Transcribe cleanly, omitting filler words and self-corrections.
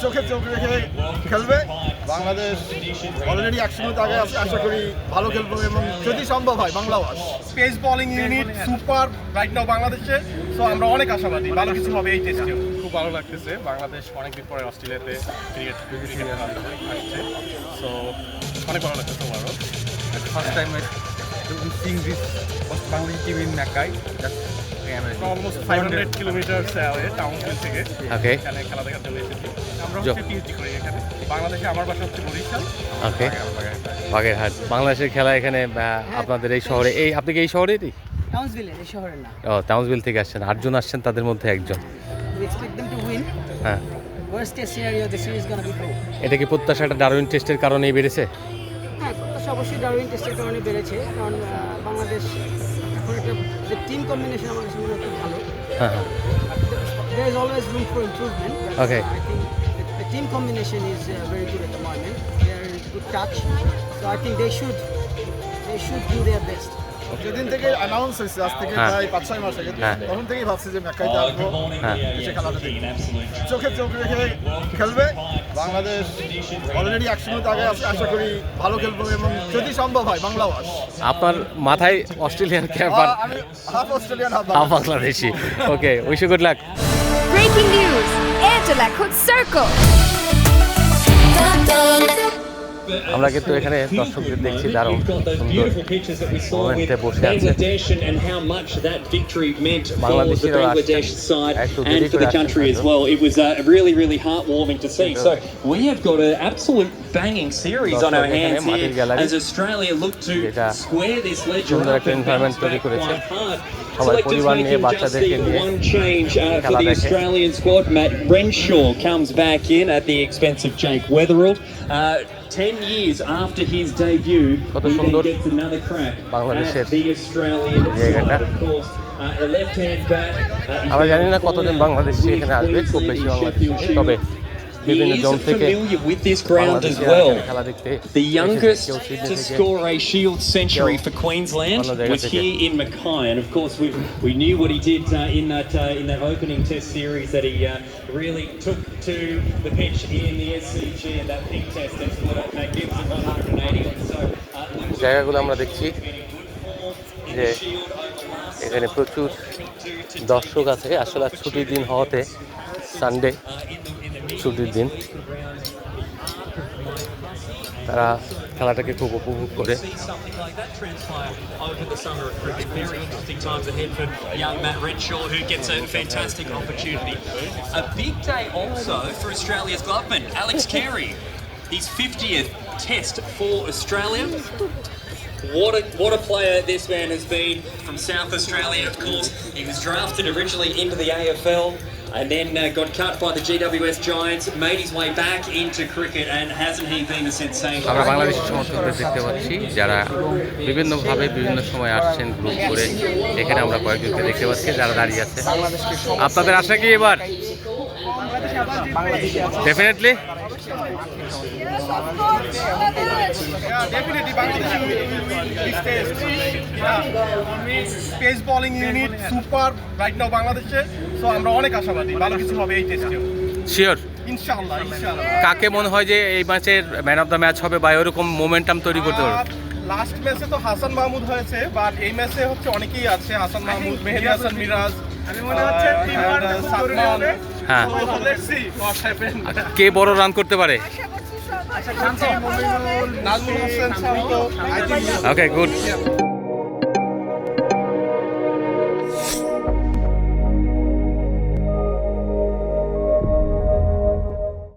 চোখে চোখ রেখে খেলবে। বাংলাদেশ অলরেডি 100 মিনিট আগে আছে, আশা করি ভালো খেলবো এবং যদি সম্ভব হয় Bangla wash. Pace bowling unit super right now বাংলাদেশে। সো আমরা অনেক আশাবাদী ভালো কিছু হবে এই টেস্টে। খুব ভালো লাগতেছে, বাংলাদেশ অনেকদিন পরে অস্ট্রেলিয়াতে ক্রিকেট আসছে। সো অনেক ভালো লাগতেছে আমারও। First time seeing this Bangladeshi team in Mackay. Almost 500 kilometres away township থেকে Okay. এখানে খেলা দেখার জন্য এসেছি। আমরা হচ্ছে পিএইচডি করি এখানে। বাংলাদেশে আমার বাসা হচ্ছে বরিশাল। ওকে, বাগেরহাট। বাংলাদেশের খেলা এখানে আপনাদের এই শহরে, এই আপনি কি এই শহরেরই? টাউন্সভিলের, এই শহরের না। ও, টাউন্সভিল থেকে আসছেন। 8 জন আসছেন, তাদের মধ্যে একজন। We expect them to win. হ্যাঁ, Worst case scenario, the series gonna be draw. এটা কি প্রত্যাশাটা ডারউইন টেস্টের কারণেই বেড়েছে? হ্যাঁ, প্রত্যাশা অবশ্যই ডারউইন টেস্টের কারণে বেড়েছে, কারণ বাংলাদেশ এখন একটা যে টিম কম্বিনেশন আমার কাছে মনে হয় খুব ভালো। হ্যাঁ হ্যাঁ, There is always room for improvement. But Okay. I think the team combination is very good at the moment. They are in good touch, so I think they should do their best. যেদিন থেকে announce হয়েছে, আজ থেকে হ্যাঁ। প্রায় 5-6 মাস আগে, হ্যাঁ। তখন থেকেই ভাবছি যে ম্যাকাইতে আসবো, হ্যাঁ। এসে খেলাটা দেখবো। চোখে চোখ রেখে খেলবে। বাংলাদেশ অলরেডি 100 মিনিট আগে আছে, আশা করি ভালো খেলবো এবং যদি সম্ভব হয় বাংলা ওয়াশ। আপনার মাথায় অস্ট্রেলিয়ান ক্যাম্পার, আমি half Australian half half Bangladeshi. Okay, wish you good luck. Breaking news, Airtel Echo Circle. আমরা কিন্তু এখানে দর্শকদের দেখছি দারুণ সুন্দর মোমেন্টে বসে আছে। বাংলাদেশিরা Bangladesh side and for the country as well. It was really heartwarming to see. So we have got an absolute banging series on our hands here as Australia look to square this ledger সুন্দর up একটা and environment তৈরি back করেছে। hard. সবাই Selectors পরিবার নিয়ে, making just বাচ্চাদেরকে the নিয়ে one change for খেলা the দেখে। Australian squad. Matt Renshaw comes back in at the expense of Jake Weatherall. 10 years after his debut, কত he then সুন্দর gets another crack বাংলাদেশের at the Australian জায়গাটা। side. Of course, a left-hand bat. আমরা জানি না কতদিন বাংলাদেশি এখানে আসবে, খুব বেশি বাংলাদেশি, তবে বিভিন্ন He is জন থেকে familiar with this ground as বাংলাদেশিরা well. এখানে খেলা দেখতে The এসেছে। youngest কেউ সিডনি to থেকে, score a Shield century for Queensland অন্য জায়গা was থেকে। here in Mackay, and of course we knew what he did in that opening Test series, that he really took to the pitch in the SCG and that pink Test and split up magnificent 180. So জায়গাগুলো আমরা দেখছি যে এখানে প্রচুর দর্শক আছে। আসলে আজ ছুটির দিন হওয়াতে, সানডে ছুটির দিন, তারা খেলাটাকে খুব উপভোগ করে। something like that transpire over the summer of cricket. Very interesting times ahead for young Matt Renshaw, who gets a fantastic opportunity. A big day also for Australia's gloveman, Alex Carey. His 50th Test for Australia. What a player this man has been from South Australia. Of course, he was drafted originally into the AFL and then got cut by the GWS Giants, made his way back into cricket, and hasn't he been a sensation? আমরা বাংলাদেশি সমর্থকদের দেখতে পাচ্ছি, যারা বিভিন্নভাবে বিভিন্ন সময় আসছেন group করে। এখানে আমরা কয়েকজনকে দেখতে পাচ্ছি যারা দাঁড়িয়ে আছে। আপনাদের আশা কি এবার? Definitely. Definitely Bangladesh will win this test. Pace bowling unit super right now বাংলাদেশে। সো আমরা অনেক আশাবাদী ভালো কিছু হবে এই টেস্টে। শিওর? ইনশাআল্লাহ। কাকে মনে হয় যে এই ম্যাচের ম্যান অফ দ্য ম্যাচ হবে বা এরকম মোমেন্টাম তৈরি করতে পারবে? লাস্ট ম্যাচে তো হাসান মাহমুদ হয়েছে, বাট এই ম্যাচে হচ্ছে অনেকেই আছে। হাসান মাহমুদ, মেহেদি হাসান মিরাজ, আমি মনে হচ্ছে সালমান। হ্যাঁ, Let's see what happens. কে বড় রান করতে পারে? নাজমুল হোসেন শান্ত। ওকে, গুড।